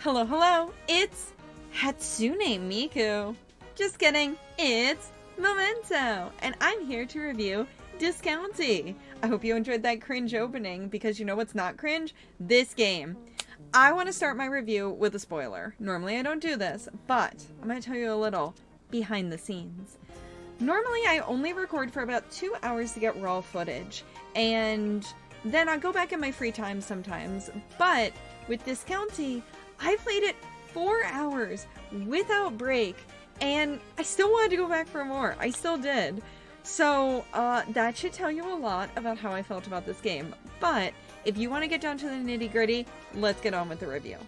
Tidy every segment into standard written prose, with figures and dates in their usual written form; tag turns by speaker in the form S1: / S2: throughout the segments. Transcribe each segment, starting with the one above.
S1: Hello, hello, it's Hatsune Miku. Just kidding, it's Memento, and I'm here to review Discounty. I hope you enjoyed that cringe opening, because you know what's not cringe? This game. I want to start my review with a spoiler. Normally I don't do this, but I'm going to tell you a little behind the scenes. Normally I only record for about 2 hours to get raw footage, and then I'll go back in my free time sometimes, but with Discounty, I played it 4 hours without break, and I still wanted to go back for more. I still did. So that should tell you a lot about how I felt about this game. But if you want to get down to the nitty gritty, let's get on with the review.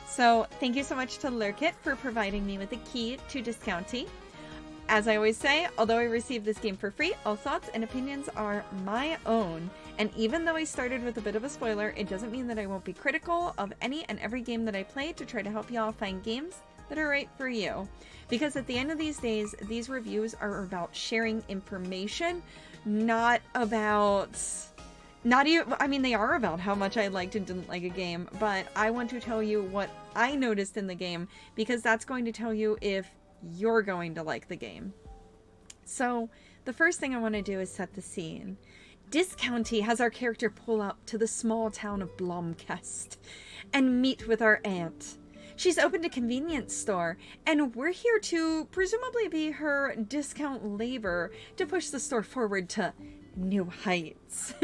S1: So thank you so much to Lurkit for providing me with the key to Discounty. As I always say, although I received this game for free, all thoughts and opinions are my own. And even though I started with a bit of a spoiler, it doesn't mean that I won't be critical of any and every game that I play to try to help y'all find games that are right for you. Because at the end of these days, these reviews are about sharing information, not about... they are about how much I liked and didn't like a game, but I want to tell you what I noticed in the game, because that's going to tell you if you're going to like the game. So, the first thing I want to do is set the scene. Discounty has our character pull up to the small town of Blomkest and meet with our aunt. She's opened a convenience store, and we're here to presumably be her discount labor to push the store forward to new heights.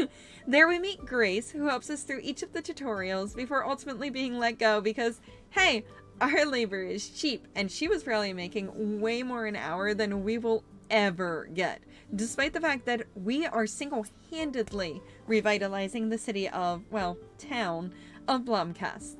S1: There we meet Grace, who helps us through each of the tutorials before ultimately being let go because, hey, our labor is cheap, and she was probably making way more an hour than we will ever get, despite the fact that we are single-handedly revitalizing the city of, well, town of Blomkest.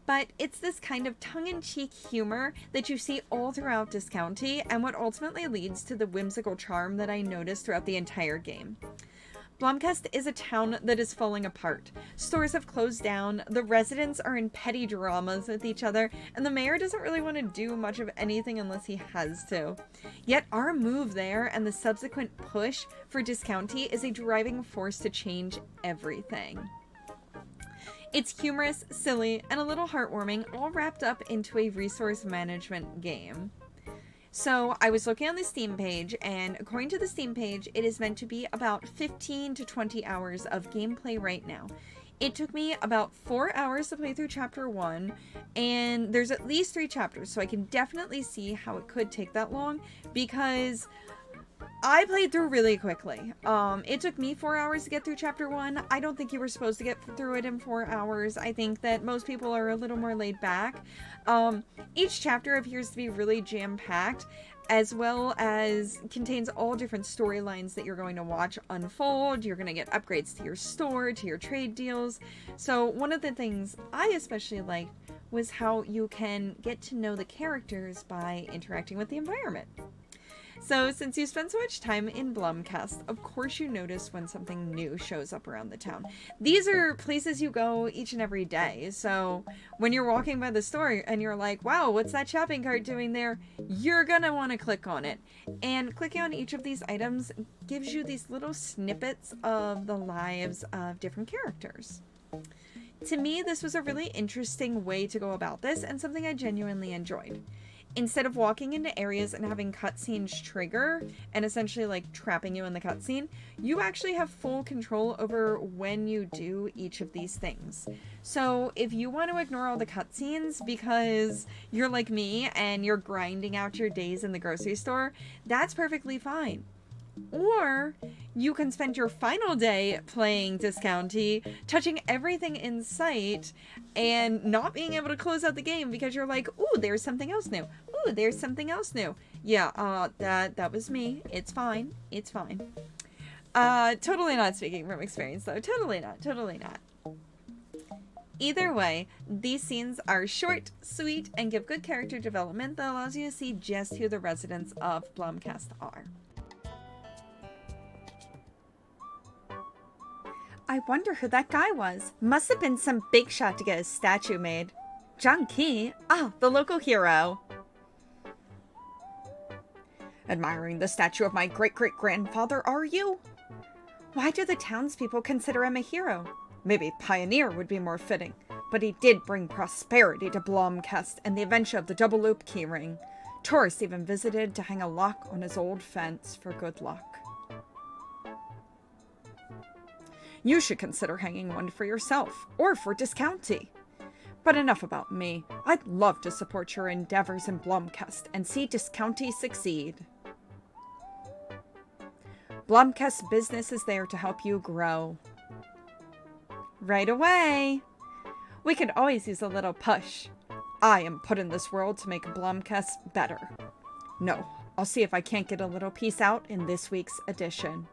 S1: But it's this kind of tongue-in-cheek humor that you see all throughout Discounty, and what ultimately leads to the whimsical charm that I noticed throughout the entire game. Blomkest is a town that is falling apart. Stores have closed down, the residents are in petty dramas with each other, and the mayor doesn't really want to do much of anything unless he has to. Yet our move there and the subsequent push for Discounty is a driving force to change everything. It's humorous, silly, and a little heartwarming, all wrapped up into a resource management game. So I was looking on the Steam page, and according to the Steam page, it is meant to be about 15 to 20 hours of gameplay right now. It took me about 4 hours to play through Chapter 1, and there's at least 3 chapters, so I can definitely see how it could take that long, because I played through really quickly. It took me 4 hours to get through Chapter 1. I don't think you were supposed to get through it in 4 hours. I think that most people are a little more laid back. Each chapter appears to be really jam-packed, as well as contains all different storylines that you're going to watch unfold. You're going to get upgrades to your store, to your trade deals. So one of the things I especially liked was how you can get to know the characters by interacting with the environment. So, since you spend so much time in Blomkest, of course you notice when something new shows up around the town. These are places you go each and every day, so when you're walking by the store and you're like, wow, what's that shopping cart doing there? You're gonna want to click on it. And clicking on each of these items gives you these little snippets of the lives of different characters. To me, this was a really interesting way to go about this, and something I genuinely enjoyed. Instead of walking into areas and having cutscenes trigger and essentially like trapping you in the cutscene, you actually have full control over when you do each of these things. So if you want to ignore all the cutscenes because you're like me and you're grinding out your days in the grocery store, that's perfectly fine. Or you can spend your final day playing Discounty, touching everything in sight, and not being able to close out the game because you're like, ooh, there's something else new. ooh, there's something else new. Yeah, that was me. It's fine. It's fine. Totally not speaking from experience, though. Totally not. Either way, these scenes are short, sweet, and give good character development that allows you to see just who the residents of Blomkest are. I wonder who that guy was. Must have been some big shot to get his statue made. John Key? Ah, the local hero. Admiring the statue of my great-great-grandfather, are you? Why do the townspeople consider him a hero? Maybe pioneer would be more fitting, but he did bring prosperity to Blomkest and the invention of the double-loop keyring. Tourists even visited to hang a lock on his old fence for good luck. You should consider hanging one for yourself, or for Discounty. But enough about me. I'd love to support your endeavors in Blomkest and see Discounty succeed. Blomkest business is there to help you grow. Right away. We could always use a little push. I am put in this world to make Blomkest better. No, I'll see if I can't get a little piece out in this week's edition.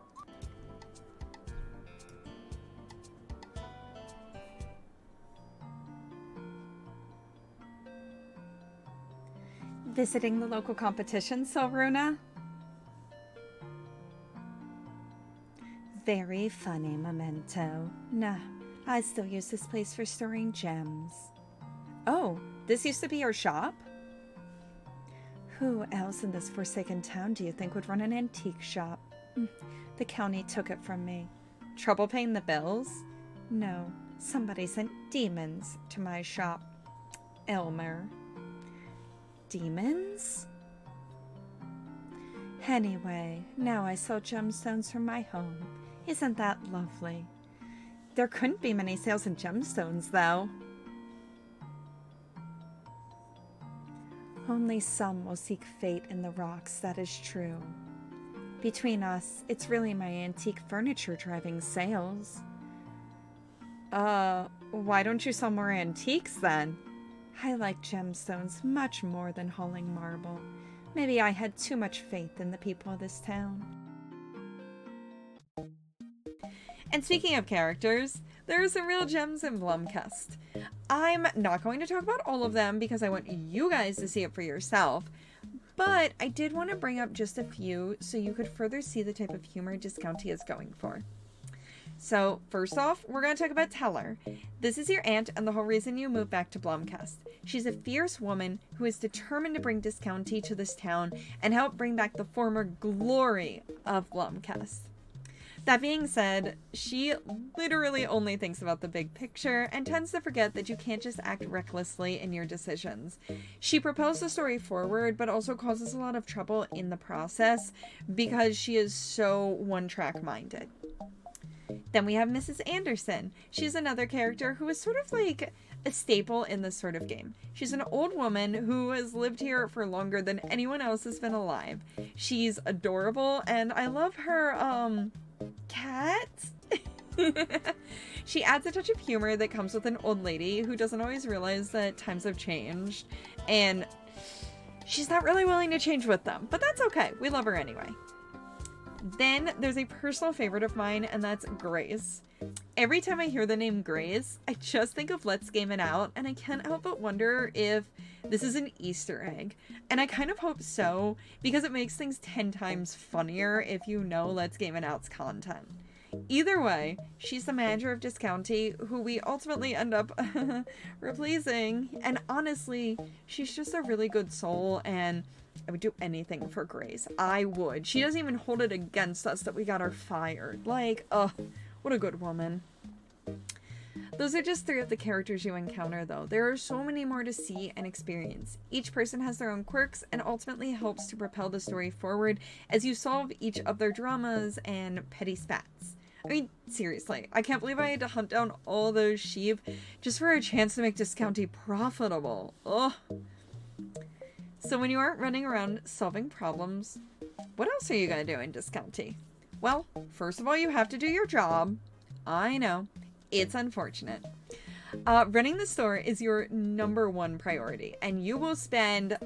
S1: Visiting the local competition, Silveruna? Very funny, Memento. Nah, I still use this place for storing gems. Oh, this used to be your shop? Who else in this forsaken town do you think would run an antique shop? The county took it from me. Trouble paying the bills? No, somebody sent demons to my shop. Elmer. Demons? Anyway, now I sell gemstones from my home. Isn't that lovely? There couldn't be many sales in gemstones, though. Only some will seek fate in the rocks, that is true. Between us, it's really my antique furniture driving sales. Why don't you sell more antiques, then? I like gemstones much more than hauling marble. Maybe I had too much faith in the people of this town. And speaking of characters, there are some real gems in Blomkest. I'm not going to talk about all of them because I want you guys to see it for yourself, but I did want to bring up just a few so you could further see the type of humor Discounty is going for. So, first off, we're going to talk about Teller. This is your aunt and the whole reason you moved back to Blomkest. She's a fierce woman who is determined to bring Discounty to this town and help bring back the former glory of Blomkest. That being said, she literally only thinks about the big picture and tends to forget that you can't just act recklessly in your decisions. She propels the story forward, but also causes a lot of trouble in the process because she is so one-track minded. Then we have Mrs. Anderson. She's another character who is sort of like a staple in this sort of game. She's an old woman who has lived here for longer than anyone else has been alive. She's adorable, and I love her, cat. She adds a touch of humor that comes with an old lady who doesn't always realize that times have changed, and she's not really willing to change with them, but that's okay. We love her anyway. Then there's a personal favorite of mine, and that's Grace. Every time I hear the name Grace, I just think of Let's Game It Out, and I can't help but wonder if this is an Easter egg. And I kind of hope so, because it makes things 10 times funnier if you know Let's Game It Out's content. Either way, she's the manager of Discounty, who we ultimately end up replacing. And honestly, she's just a really good soul, and I would do anything for Grace. I would. She doesn't even hold it against us that we got her fired. Like, what a good woman. Those are just 3 of the characters you encounter, though. There are so many more to see and experience. Each person has their own quirks and ultimately helps to propel the story forward as you solve each of their dramas and petty spats. I mean, seriously, I can't believe I had to hunt down all those sheep just for a chance to make Discounty profitable. Ugh. So when you aren't running around solving problems, what else are you going to do in Discounty? Well, first of all, you have to do your job. I know, it's unfortunate. Running the store is your #1 priority, and you will spend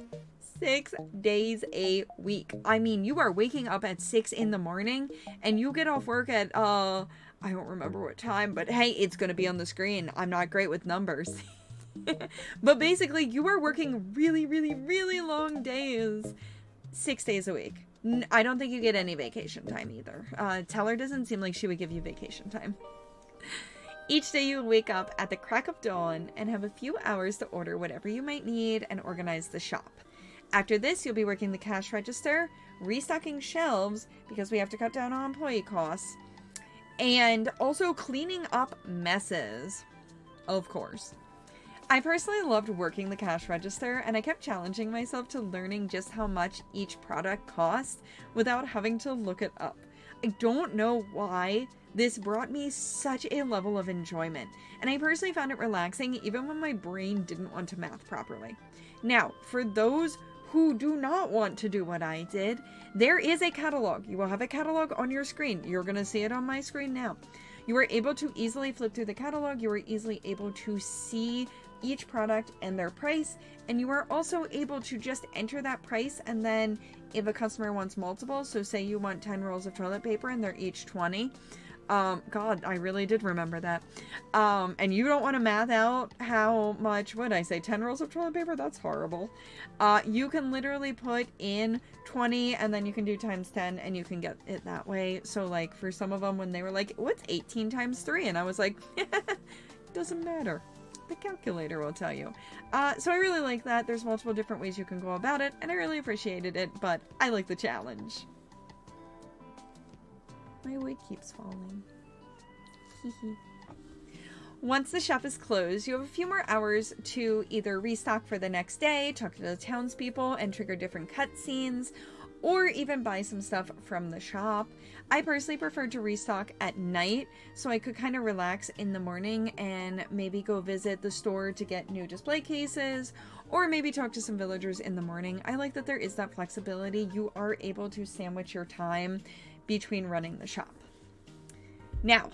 S1: 6 days a week. I mean, you are waking up at 6 in the morning and you get off work at, I don't remember what time, but hey, it's going to be on the screen. I'm not great with numbers. But basically, you are working really, really, really long days, 6 days a week. I don't think you get any vacation time either. Teller doesn't seem like she would give you vacation time. Each day you wake up at the crack of dawn and have a few hours to order whatever you might need and organize the shop. After this, you'll be working the cash register, restocking shelves because we have to cut down on employee costs, and also cleaning up messes, of course. I personally loved working the cash register, and I kept challenging myself to learning just how much each product cost without having to look it up. I don't know why this brought me such a level of enjoyment, and I personally found it relaxing even when my brain didn't want to math properly. Now, for those who do not want to do what I did, there is a catalog. You will have a catalog on your screen. You're going to see it on my screen now. You are able to easily flip through the catalog. You are easily able to see each product and their price, and you are also able to just enter that price, and then if a customer wants multiple, so say you want 10 rolls of toilet paper and they're each 20, God, I really did remember that, and you don't want to math out how much, what did I say, 10 rolls of toilet paper? That's horrible. You can literally put in 20 and then you can do times 10 and you can get it that way. So like for some of them, when they were like, what's 18 times 3? And I was like, doesn't matter. The calculator will tell you. So I really like that. There's multiple different ways you can go about it, and I really appreciated it, but I like the challenge. My wig keeps falling. Once the shop is closed, you have a few more hours to either restock for the next day, talk to the townspeople, and trigger different cutscenes, or even buy some stuff from the shop. I personally prefer to restock at night so I could kind of relax in the morning and maybe go visit the store to get new display cases, or maybe talk to some villagers in the morning. I like that there is that flexibility. You are able to sandwich your time between running the shop. Now,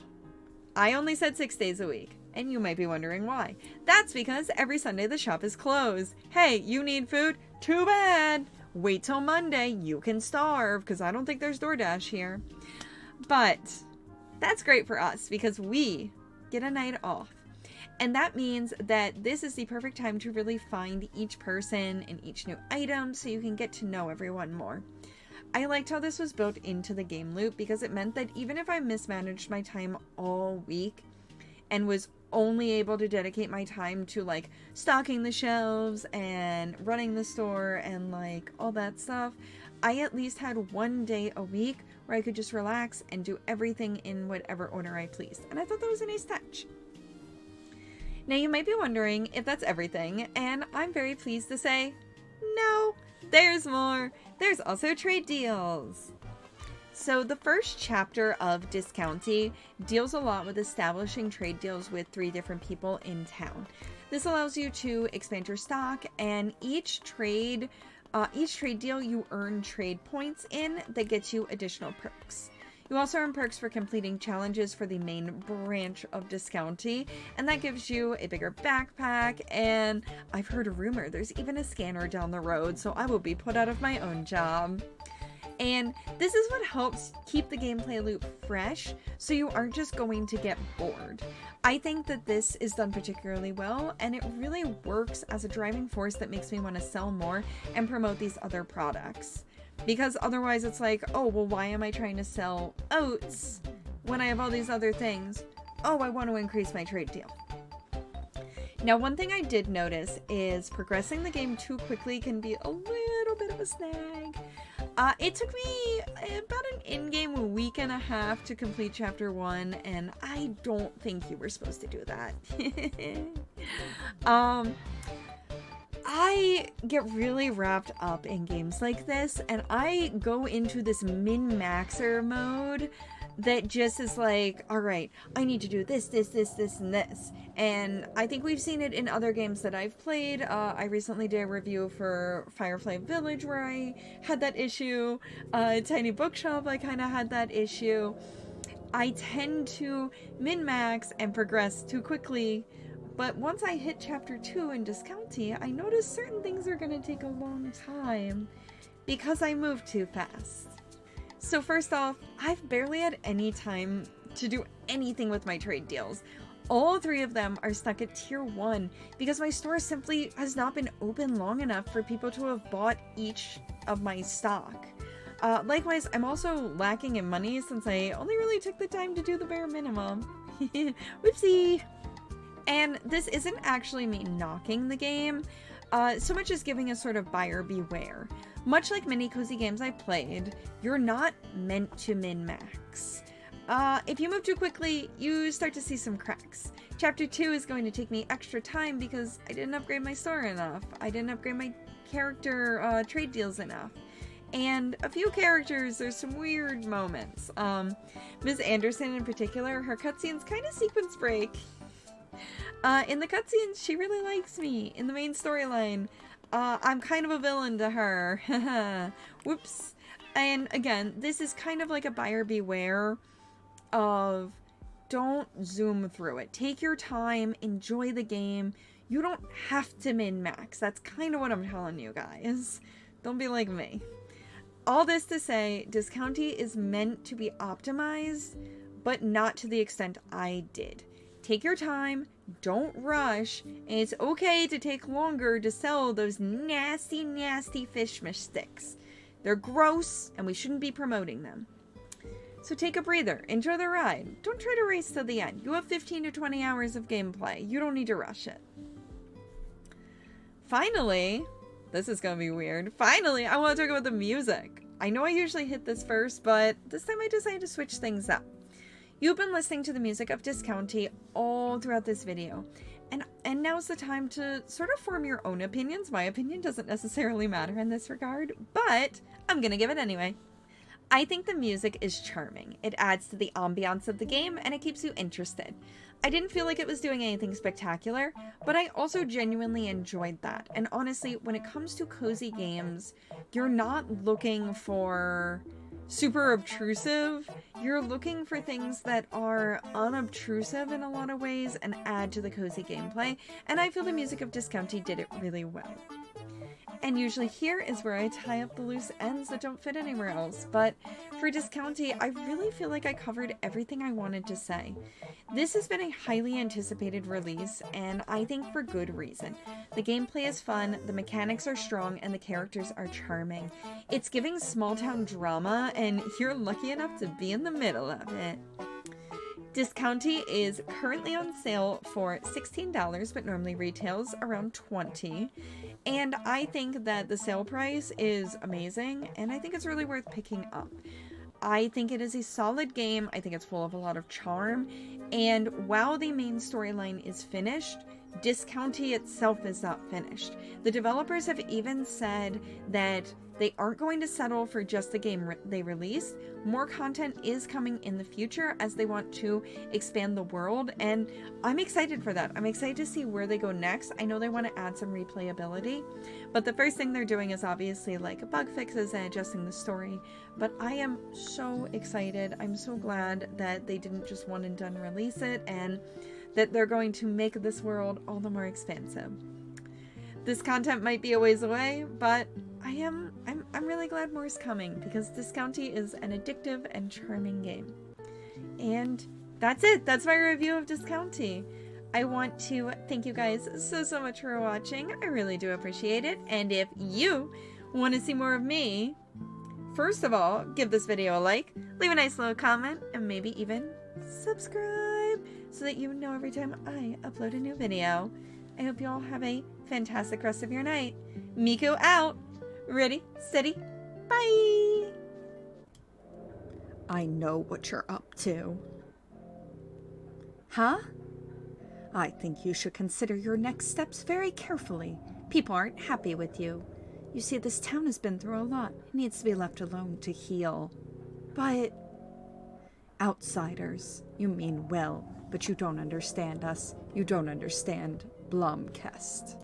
S1: I only said 6 days a week, and you might be wondering why. That's because every Sunday the shop is closed. Hey, you need food? Too bad! Wait till Monday, you can starve, because I don't think there's DoorDash here. But that's great for us because we get a night off. And that means that this is the perfect time to really find each person and each new item so you can get to know everyone more. I liked how this was built into the game loop because it meant that even if I mismanaged my time all week and was only able to dedicate my time to like stocking the shelves and running the store and like all that stuff, I at least had one day a week where I could just relax and do everything in whatever order I pleased. And I thought that was a nice touch. Now you might be wondering if that's everything, and I'm very pleased to say, no, there's more. There's also trade deals. So the first chapter of Discounty deals a lot with establishing trade deals with 3 different people in town. This allows you to expand your stock, and each trade deal you earn trade points in that gets you additional perks. You also earn perks for completing challenges for the main branch of Discounty, and that gives you a bigger backpack, and I've heard a rumor there's even a scanner down the road, so I will be put out of my own job. And this is what helps keep the gameplay loop fresh, so you aren't just going to get bored. I think that this is done particularly well, and it really works as a driving force that makes me want to sell more and promote these other products. Because otherwise it's like, oh, well, why am I trying to sell oats when I have all these other things? Oh, I want to increase my trade deal. Now, one thing I did notice is progressing the game too quickly can be a little bit of a snag. It took me about an in-game week and a half to complete Chapter 1, and I don't think you were supposed to do that. I get really wrapped up in games like this, and I go into this min-maxer mode that just is like, all right, I need to do this, this, and this. And I think we've seen it in other games that I've played. I recently did a review for Firefly Village where I had that issue. Tiny Bookshop, I kind of had that issue. I tend to min-max and progress too quickly, But once I hit chapter 2 in Discounty, I noticed certain things are going to take a long time because I moved too fast. So first off, I've barely had any time to do anything with my trade deals. All 3 of them are stuck at tier 1 because my store simply has not been open long enough for people to have bought each of my stock. Likewise, I'm also lacking in money since I only really took the time to do the bare minimum. Whoopsie! And this isn't actually me knocking the game, so much as giving a sort of buyer beware. Much like many cozy games I played, you're not meant to min-max. If you move too quickly, you start to see some cracks. Chapter 2 is going to take me extra time because I didn't upgrade my store enough. I didn't upgrade my character trade deals enough. And a few characters, there's some weird moments. Ms. Anderson in particular, her cutscenes kind of sequence break. In the cutscenes, she really likes me. In the main storyline, I'm kind of a villain to her. Whoops. And again, this is kind of like a buyer beware of don't zoom through it. Take your time, enjoy the game. You don't have to min-max. That's kind of what I'm telling you guys. Don't be like me. All this to say, Discounty is meant to be optimized, but not to the extent I did. Take your time, don't rush, and it's okay to take longer to sell those nasty, nasty fish sticks. They're gross, and we shouldn't be promoting them. So take a breather, enjoy the ride. Don't try to race to the end. You have 15 to 20 hours of gameplay. You don't need to rush it. Finally, this is gonna be weird. Finally, I want to talk about the music. I know I usually hit this first, but this time I decided to switch things up. You've been listening to the music of Discounty all throughout this video, and now's the time to sort of form your own opinions. My opinion doesn't necessarily matter in this regard, but I'm gonna give it anyway. I think the music is charming. It adds to the ambiance of the game, and it keeps you interested. I didn't feel like it was doing anything spectacular, but I also genuinely enjoyed that. And honestly, when it comes to cozy games, you're not looking for super obtrusive. You're looking for things that are unobtrusive in a lot of ways and add to the cozy gameplay. And I feel the music of Discounty did it really well. And usually here is where I tie up the loose ends that don't fit anywhere else. But for Discounty, I really feel like I covered everything I wanted to say. This has been a highly anticipated release, and I think for good reason. The gameplay is fun, the mechanics are strong, and the characters are charming. It's giving small town drama, and you're lucky enough to be in the middle of it. Discounty is currently on sale for $16, but normally retails around $20. And I think that the sale price is amazing, and I think it's really worth picking up. I think it is a solid game. I think it's full of a lot of charm. And while the main storyline is finished, Discounty itself is not finished. The developers have even said that they aren't going to settle for just the game they released. More content is coming in the future as they want to expand the world, and I'm excited for that. I'm excited to see where they go next. I know they want to add some replayability, but the first thing they're doing is obviously like bug fixes and adjusting the story. But I am so excited. I'm so glad that they didn't just one and done release it, and that they're going to make this world all the more expansive. This content might be a ways away, but I'm really glad more is coming because Discounty is an addictive and charming game. And that's it. That's my review of Discounty. I want to thank you guys so much for watching. I really do appreciate it. And if you want to see more of me, first of all, give this video a like, leave a nice little comment, and maybe even subscribe so that you know every time I upload a new video. I hope you all have a fantastic rest of your night. Miku out. Ready, steady, bye! I know what you're up to. Huh? I think you should consider your next steps very carefully. People aren't happy with you. You see, this town has been through a lot. It needs to be left alone to heal. But outsiders, you mean well, but you don't understand us. You don't understand Blomkest.